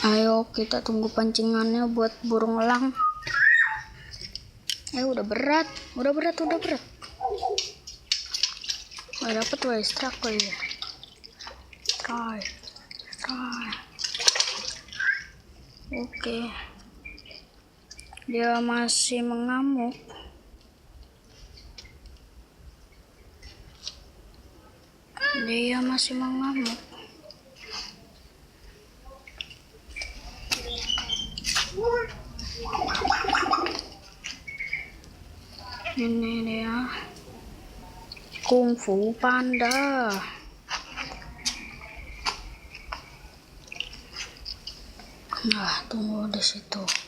Ayo kita tunggu pancingannya buat burung elang. Udah berat. Udah dapet wes strak ya. Try. Oke. Dia masih mengamuk. Ini dia kungfu panda. Nah, tunggu di situ.